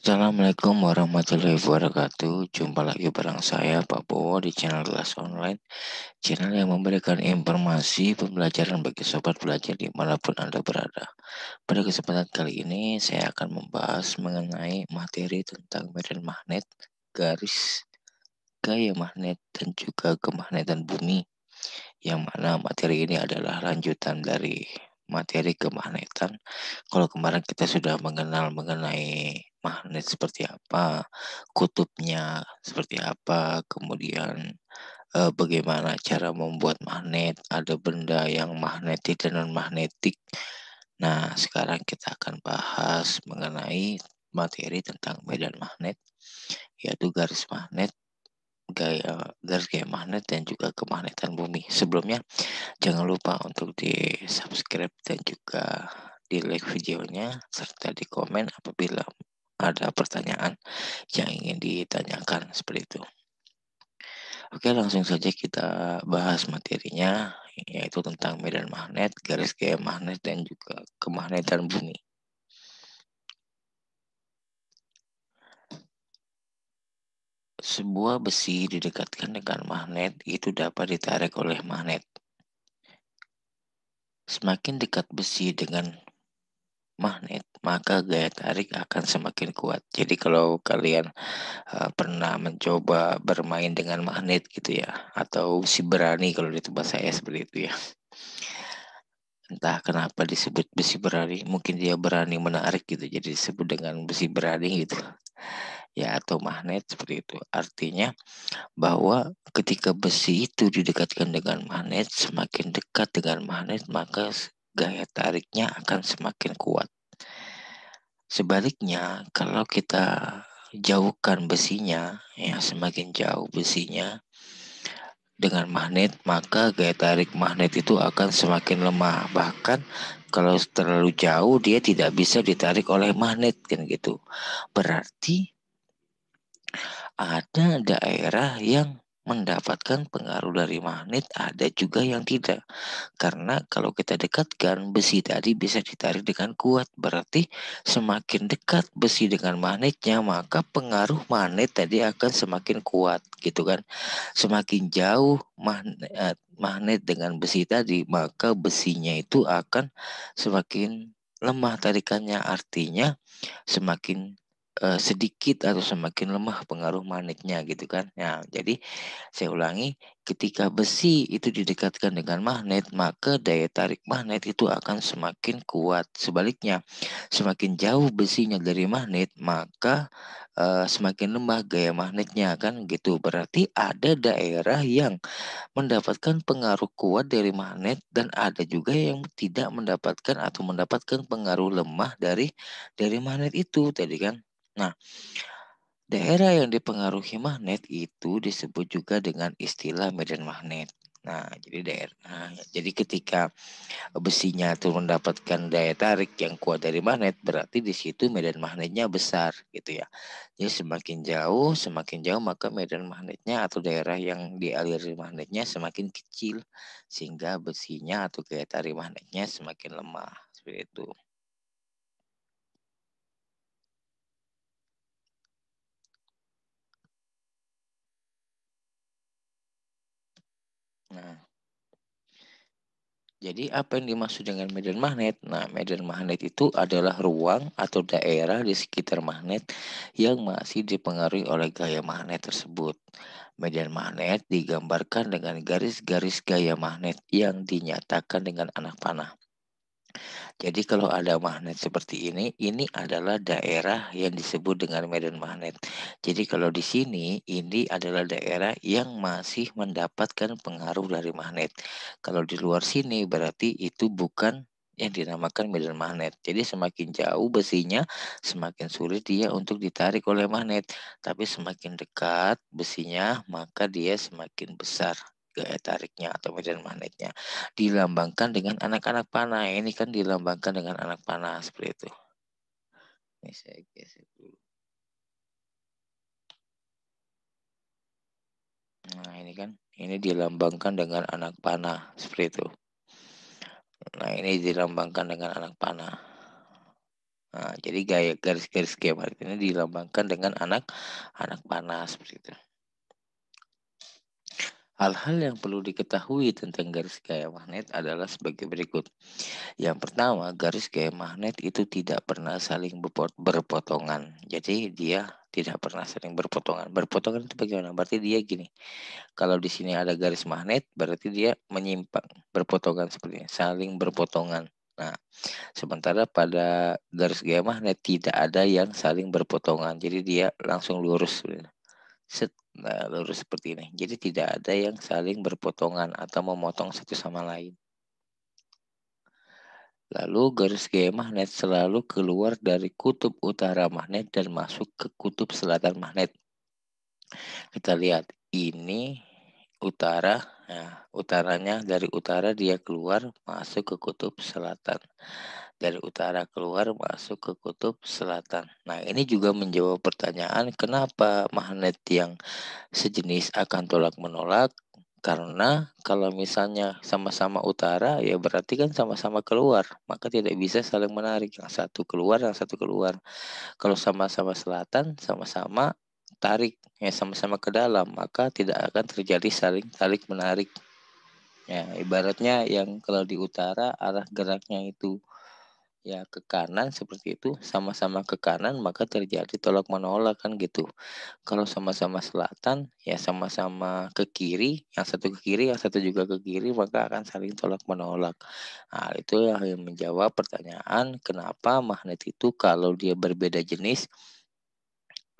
Assalamualaikum warahmatullahi wabarakatuh. Jumpa lagi bareng saya Pak Bowo di channel Kelas Online, channel yang memberikan informasi pembelajaran bagi sobat belajar dimanapun Anda berada. Pada kesempatan kali ini saya akan membahas mengenai materi tentang medan magnet, garis, gaya magnet, dan juga kemagnetan bumi. Yang mana materi ini adalah lanjutan dari materi kemagnetan. Kalau kemarin kita sudah mengenal mengenai magnet seperti apa, kutubnya seperti apa, kemudian bagaimana cara membuat magnet, ada benda yang magnetik dan non magnetik. Nah, sekarang kita akan bahas mengenai materi tentang medan magnet, yaitu garis magnet, garis gaya magnet dan juga kemagnetan bumi. Sebelumnya jangan lupa untuk di-subscribe dan juga di-like videonya serta di komen apabila ada pertanyaan yang ingin ditanyakan seperti itu. Oke, langsung saja kita bahas materinya, yaitu tentang medan magnet, garis gaya magnet dan juga kemagnetan bumi. Sebuah besi didekatkan dengan magnet itu dapat ditarik oleh magnet. Semakin dekat besi dengan magnet, maka gaya tarik akan semakin kuat. Jadi kalau kalian pernah mencoba bermain dengan magnet gitu ya, atau si berani kalau di tempat saya seperti itu ya. Entah kenapa disebut besi berani, mungkin dia berani menarik gitu, jadi disebut dengan besi berani gitu. Ya, atau magnet seperti itu. Artinya bahwa ketika besi itu didekatkan dengan magnet, semakin dekat dengan magnet, maka gaya tariknya akan semakin kuat. Sebaliknya, kalau kita jauhkan besinya, ya semakin jauh besinya dengan magnet, maka gaya tarik magnet itu akan semakin lemah. Bahkan kalau terlalu jauh dia tidak bisa ditarik oleh magnet kan gitu. Berarti ada daerah yang mendapatkan pengaruh dari magnet, ada juga yang tidak. Karena kalau kita dekatkan besi tadi bisa ditarik dengan kuat, berarti semakin dekat besi dengan magnetnya, maka pengaruh magnet tadi akan semakin kuat gitu kan. Semakin jauh magnet dengan besi tadi, maka besinya itu akan semakin lemah tarikannya. Artinya semakin sedikit atau semakin lemah pengaruh magnetnya gitu kan. Nah, jadi saya ulangi, ketika besi itu didekatkan dengan magnet, maka daya tarik magnet itu akan semakin kuat. Sebaliknya, semakin jauh besinya dari magnet, maka semakin lemah gaya magnetnya kan gitu. Berarti ada daerah yang mendapatkan pengaruh kuat dari magnet dan ada juga yang tidak mendapatkan atau mendapatkan pengaruh lemah dari magnet itu tadi kan. Nah, daerah yang dipengaruhi magnet itu disebut juga dengan istilah medan magnet. Jadi ketika besinya itu mendapatkan daya tarik yang kuat dari magnet, berarti di situ medan magnetnya besar gitu ya. Jadi semakin jauh maka medan magnetnya atau daerah yang dialiri magnetnya semakin kecil sehingga besinya atau daya tarik magnetnya semakin lemah seperti itu. Nah, jadi apa yang dimaksud dengan medan magnet? Nah, medan magnet itu adalah ruang atau daerah di sekitar magnet yang masih dipengaruhi oleh gaya magnet tersebut. Medan magnet digambarkan dengan garis-garis gaya magnet yang dinyatakan dengan anak panah. Jadi kalau ada magnet seperti ini adalah daerah yang disebut dengan medan magnet. Jadi kalau di sini, ini adalah daerah yang masih mendapatkan pengaruh dari magnet. Kalau di luar sini berarti itu bukan yang dinamakan medan magnet. Jadi semakin jauh besinya, semakin sulit dia untuk ditarik oleh magnet. Tapi semakin dekat besinya, maka dia semakin besar gaya tariknya atau medan magnetnya. Dilambangkan dengan anak-anak panah. Ini kan dilambangkan dengan anak panah seperti itu. Ini saya geser dulu. Nah, ini dilambangkan dengan anak panah seperti itu. Nah, ini dilambangkan dengan anak panah. Nah, jadi gaya garis-garis gaya magnet ini dilambangkan dengan anak panah seperti itu. Hal-hal yang perlu diketahui tentang garis gaya magnet adalah sebagai berikut. Yang pertama, garis gaya magnet itu tidak pernah saling berpotongan. Jadi dia tidak pernah saling berpotongan. Berpotongan itu bagaimana? Berarti dia gini. Kalau di sini ada garis magnet, berarti dia menyimpang, berpotongan seperti ini, saling berpotongan. Nah, sementara pada garis gaya magnet tidak ada yang saling berpotongan. Jadi dia langsung lurus. Set, nah, lurus seperti ini. Jadi tidak ada yang saling berpotongan atau memotong satu sama lain. Lalu garis gaya magnet selalu keluar dari kutub utara magnet dan masuk ke kutub selatan magnet. Kita lihat ini utara, nah, utaranya dari utara dia keluar masuk ke kutub selatan. Dari utara keluar masuk ke kutub selatan. Nah, ini juga menjawab pertanyaan kenapa magnet yang sejenis akan tolak-menolak, karena kalau misalnya sama-sama utara ya berarti kan sama-sama keluar, maka tidak bisa saling menarik, yang satu keluar yang satu keluar. Kalau sama-sama selatan sama-sama tarik, ya sama-sama ke dalam, maka tidak akan terjadi saling tarik menarik. Ya, ibaratnya yang kalau di utara arah geraknya itu ya ke kanan seperti itu, sama-sama ke kanan maka terjadi tolak menolak kan gitu. Kalau sama-sama selatan ya sama-sama ke kiri, yang satu ke kiri, yang satu juga ke kiri, maka akan saling tolak menolak. Nah, itu yang menjawab pertanyaan kenapa magnet itu kalau dia berbeda jenis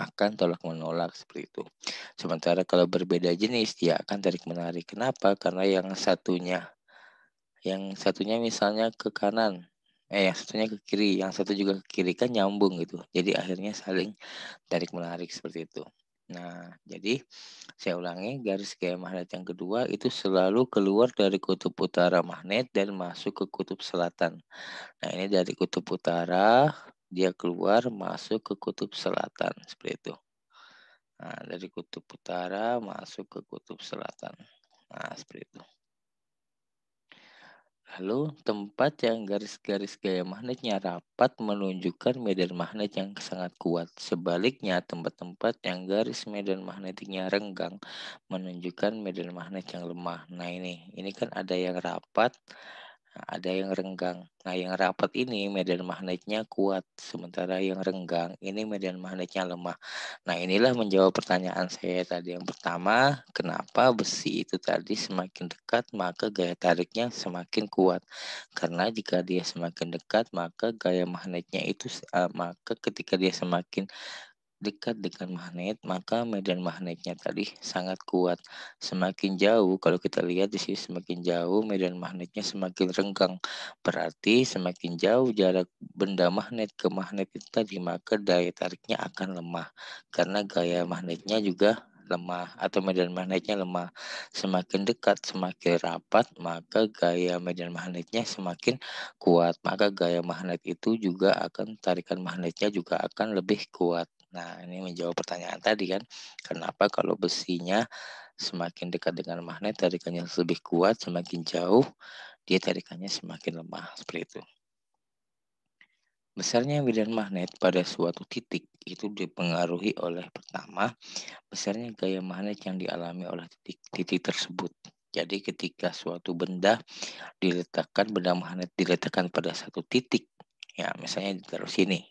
akan tolak menolak seperti itu. Sementara kalau berbeda jenis dia akan tarik menarik. Kenapa? Karena yang satunya misalnya ke kanan, yang satunya ke kiri, yang satu juga ke kiri kan nyambung gitu. Jadi akhirnya saling tarik menarik seperti itu. Nah, jadi saya ulangi, garis gaya magnet yang kedua itu selalu keluar dari kutub utara magnet dan masuk ke kutub selatan. Nah, ini dari kutub utara dia keluar masuk ke kutub selatan seperti itu. Nah, dari kutub utara masuk ke kutub selatan. Nah, seperti itu. Lalu tempat yang garis-garis gaya magnetnya rapat menunjukkan medan magnet yang sangat kuat. Sebaliknya, tempat-tempat yang garis medan magnetiknya renggang menunjukkan medan magnet yang lemah. Nah, ini kan ada yang rapat, ada yang renggang. Nah, yang rapat ini medan magnetnya kuat, sementara yang renggang ini medan magnetnya lemah. Nah, inilah menjawab pertanyaan saya tadi yang pertama, kenapa besi itu tadi semakin dekat maka gaya tariknya semakin kuat. Karena jika dia semakin dekat maka gaya magnetnya itu maka ketika dia semakin dekat dengan magnet, maka medan magnetnya tadi sangat kuat. Semakin jauh, kalau kita lihat di sini semakin jauh, medan magnetnya semakin renggang. Berarti semakin jauh jarak benda magnet ke magnet itu tadi, maka daya tariknya akan lemah. Karena gaya magnetnya juga lemah atau medan magnetnya lemah. Semakin dekat, semakin rapat, maka gaya medan magnetnya semakin kuat. Maka gaya magnet itu juga akan tarikan magnetnya juga akan lebih kuat. Nah, ini menjawab pertanyaan tadi kan, kenapa kalau besinya semakin dekat dengan magnet tarikannya lebih kuat, semakin jauh dia tarikannya semakin lemah, seperti itu. Besarnya medan magnet pada suatu titik itu dipengaruhi oleh pertama, besarnya gaya magnet yang dialami oleh titik tersebut. Jadi ketika suatu benda magnet diletakkan pada satu titik, ya misalnya ditaruh sini.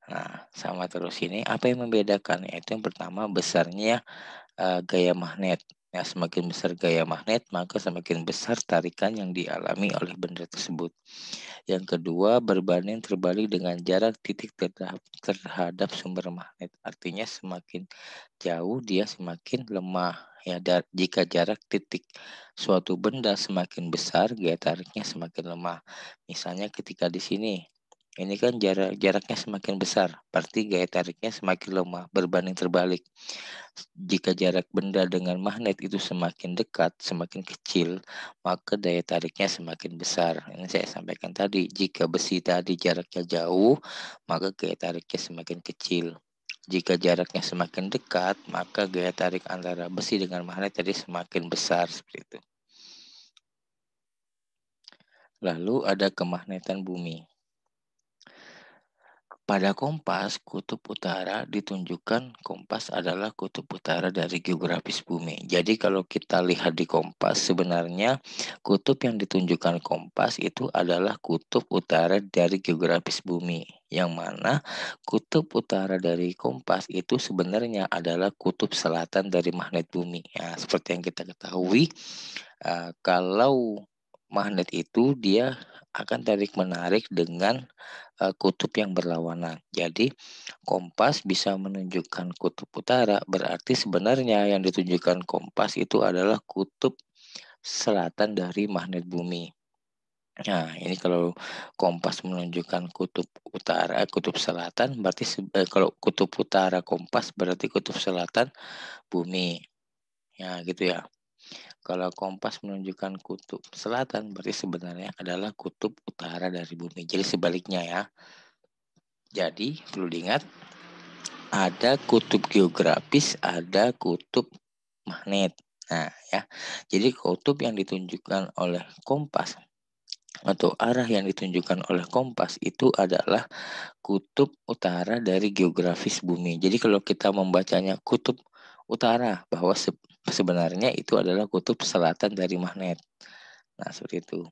Nah, sama terus ini apa yang membedakan? Yaitu yang pertama besarnya gaya magnet. Ya, semakin besar gaya magnet, maka semakin besar tarikan yang dialami oleh benda tersebut. Yang kedua, berbanding terbalik dengan jarak titik terhadap sumber magnet. Artinya semakin jauh dia semakin lemah. Ya, jika jarak titik suatu benda semakin besar, gaya tariknya semakin lemah. Misalnya ketika di sini, ini kan jaraknya semakin besar, berarti gaya tariknya semakin lemah, berbanding terbalik. Jika jarak benda dengan magnet itu semakin dekat, semakin kecil, maka daya tariknya semakin besar. Ini saya sampaikan tadi, jika besi tadi jaraknya jauh, maka gaya tariknya semakin kecil. Jika jaraknya semakin dekat, maka gaya tarik antara besi dengan magnet tadi semakin besar seperti itu. Lalu ada kemagnetan bumi. Pada kompas, kutub utara ditunjukkan kompas adalah kutub utara dari geografis bumi. Jadi kalau kita lihat di kompas, sebenarnya kutub yang ditunjukkan kompas itu adalah kutub utara dari geografis bumi. Yang mana kutub utara dari kompas itu sebenarnya adalah kutub selatan dari magnet bumi. Ya, seperti yang kita ketahui, kalau magnet itu dia akan tarik-menarik dengan kutub yang berlawanan. Jadi kompas bisa menunjukkan kutub utara, berarti sebenarnya yang ditunjukkan kompas itu adalah kutub selatan dari magnet bumi. Nah, ini kalau kompas menunjukkan kutub utara, kutub selatan, berarti kalau kutub utara kompas berarti kutub selatan bumi. Ya, gitu ya. Kalau kompas menunjukkan kutub selatan, berarti sebenarnya adalah kutub utara dari bumi. Jadi sebaliknya ya. Jadi perlu diingat, ada kutub geografis, ada kutub magnet. Nah, ya. Jadi kutub yang ditunjukkan oleh kompas atau arah yang ditunjukkan oleh kompas itu adalah kutub utara dari geografis bumi. Jadi kalau kita membacanya kutub utara, bahwa sebenarnya itu adalah kutub selatan dari magnet. Nah, seperti itu.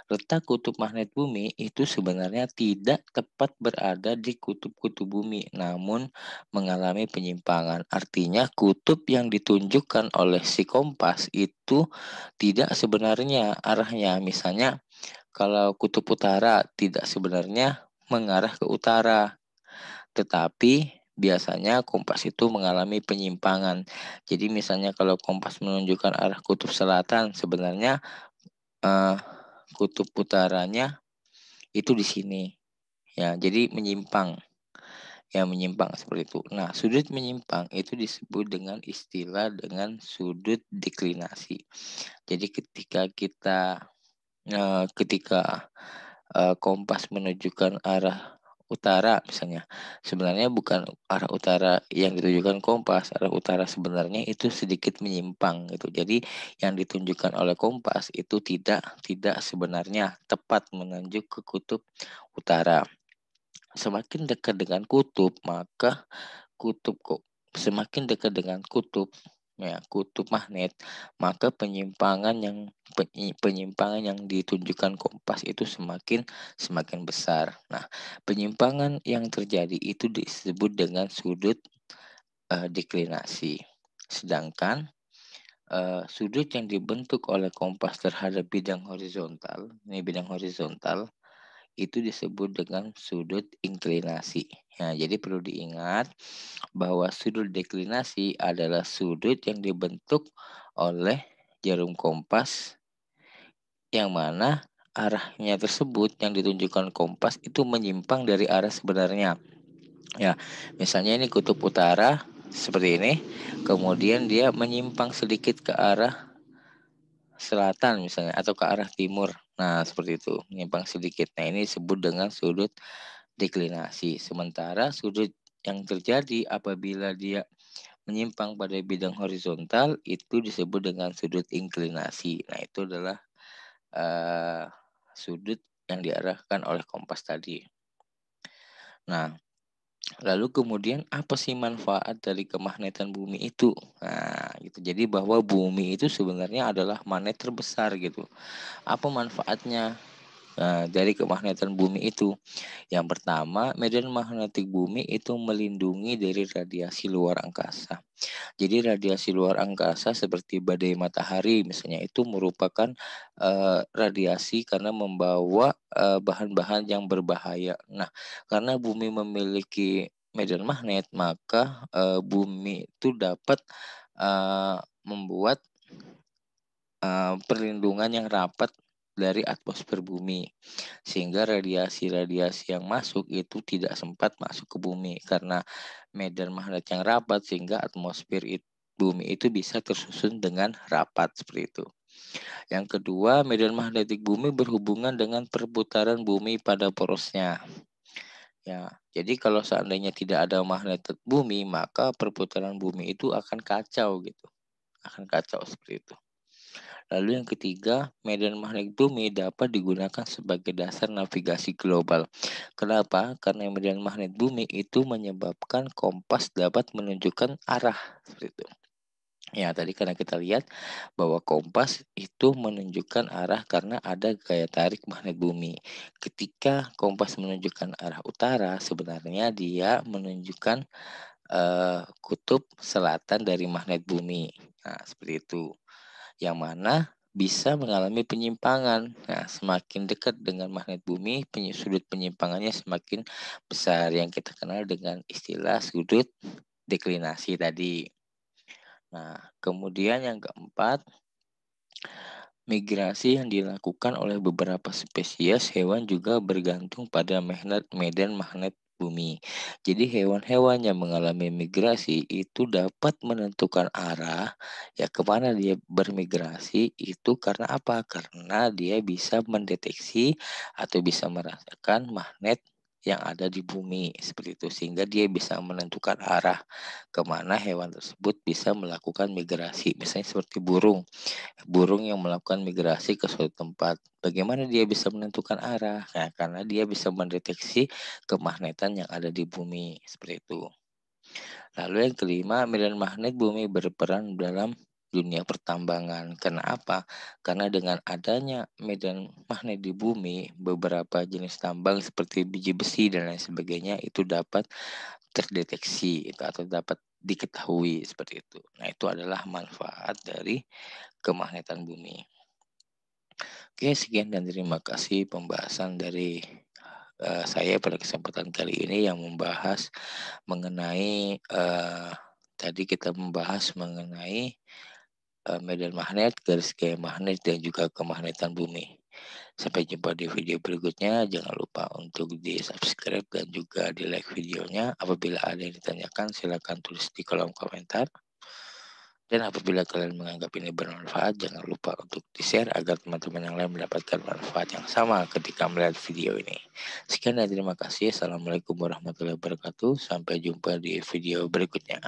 Letak kutub magnet bumi itu sebenarnya tidak tepat berada di kutub-kutub bumi, namun mengalami penyimpangan. Artinya kutub yang ditunjukkan oleh si kompas itu tidak sebenarnya arahnya. Misalnya kalau kutub utara tidak sebenarnya mengarah ke utara, tetapi biasanya kompas itu mengalami penyimpangan. Jadi misalnya kalau kompas menunjukkan arah kutub selatan, sebenarnya eh, kutub utaranya itu di sini. Ya, jadi menyimpang. Ya, menyimpang seperti itu. Nah, sudut menyimpang itu disebut dengan istilah dengan sudut deklinasi. Jadi ketika kompas menunjukkan arah utara misalnya, sebenarnya bukan arah utara yang ditujukan kompas, arah utara sebenarnya itu sedikit menyimpang gitu. Jadi yang ditunjukkan oleh kompas itu tidak sebenarnya tepat menunjuk ke kutub utara. Semakin dekat dengan kutub, maka kutub kok semakin dekat dengan kutub, ya, kutub magnet, maka penyimpangan yang ditunjukkan kompas itu semakin semakin besar. Nah, penyimpangan yang terjadi itu disebut dengan sudut deklinasi. Sedangkan sudut yang dibentuk oleh kompas terhadap bidang horizontal, ini bidang horizontal, itu disebut dengan sudut inklinasi. Nah, jadi perlu diingat bahwa sudut deklinasi adalah sudut yang dibentuk oleh jarum kompas yang mana arahnya tersebut yang ditunjukkan kompas itu menyimpang dari arah sebenarnya. Ya, misalnya ini kutub utara seperti ini, kemudian dia menyimpang sedikit ke arah selatan misalnya atau ke arah timur. Nah, seperti itu, menyimpang sedikit. Nah, ini disebut dengan sudut deklinasi. Sementara sudut yang terjadi apabila dia menyimpang pada bidang horizontal itu disebut dengan sudut inklinasi. Nah, itu adalah sudut yang diarahkan oleh kompas tadi. Nah, lalu kemudian apa sih manfaat dari kemagnetan bumi itu? Nah, gitu. Jadi bahwa bumi itu sebenarnya adalah magnet terbesar gitu. Apa manfaatnya dari kemagnetan bumi itu? Yang pertama, medan magnetik bumi itu melindungi dari radiasi luar angkasa. Jadi radiasi luar angkasa seperti badai matahari misalnya itu merupakan radiasi karena membawa bahan-bahan yang berbahaya. Nah, karena bumi memiliki medan magnet, maka bumi itu dapat membuat perlindungan yang rapat dari atmosfer bumi sehingga radiasi-radiasi yang masuk itu tidak sempat masuk ke bumi karena medan magnet yang rapat sehingga atmosfer bumi itu bisa tersusun dengan rapat seperti itu. Yang kedua, medan magnetik bumi berhubungan dengan perputaran bumi pada porosnya. Ya, jadi kalau seandainya tidak ada magnet bumi, maka perputaran bumi itu akan kacau gitu. Akan kacau seperti itu. Lalu yang ketiga, medan magnet bumi dapat digunakan sebagai dasar navigasi global. Kenapa? Karena medan magnet bumi itu menyebabkan kompas dapat menunjukkan arah seperti itu. Ya, tadi karena kita lihat bahwa kompas itu menunjukkan arah karena ada gaya tarik magnet bumi. Ketika kompas menunjukkan arah utara, sebenarnya dia menunjukkan kutub selatan dari magnet bumi. Nah, seperti itu. Yang mana bisa mengalami penyimpangan. Nah, semakin dekat dengan magnet bumi, sudut penyimpangannya semakin besar yang kita kenal dengan istilah sudut deklinasi tadi. Nah, kemudian yang keempat, migrasi yang dilakukan oleh beberapa spesies hewan juga bergantung pada medan magnet bumi. Jadi hewan-hewan yang mengalami migrasi itu dapat menentukan arah ya kemana dia bermigrasi itu karena apa? Karena dia bisa mendeteksi atau bisa merasakan magnet yang ada di bumi seperti itu sehingga dia bisa menentukan arah kemana hewan tersebut bisa melakukan migrasi misalnya seperti burung. Burung yang melakukan migrasi ke suatu tempat. Bagaimana dia bisa menentukan arah? Nah, karena dia bisa mendeteksi kemagnetan yang ada di bumi, seperti itu. Lalu yang kelima, medan magnet bumi berperan dalam dunia pertambangan. Karena apa? Karena dengan adanya medan magnet di bumi, beberapa jenis tambang seperti biji besi dan lain sebagainya itu dapat terdeteksi itu atau dapat diketahui seperti itu. Nah, itu adalah manfaat dari kemagnetan bumi. Oke, sekian dan terima kasih pembahasan dari saya pada kesempatan kali ini yang membahas mengenai tadi kita membahas mengenai medan magnet, garis gaya magnet dan juga kemagnetan bumi. Sampai jumpa di video berikutnya. Jangan lupa untuk di-subscribe dan juga di-like videonya. Apabila ada yang ditanyakan, silakan tulis di kolom komentar. Dan apabila kalian menganggap ini bermanfaat, jangan lupa untuk di-share agar teman-teman yang lain mendapatkan manfaat yang sama ketika melihat video ini. Sekian dan terima kasih. Assalamualaikum warahmatullahi wabarakatuh. Sampai jumpa di video berikutnya.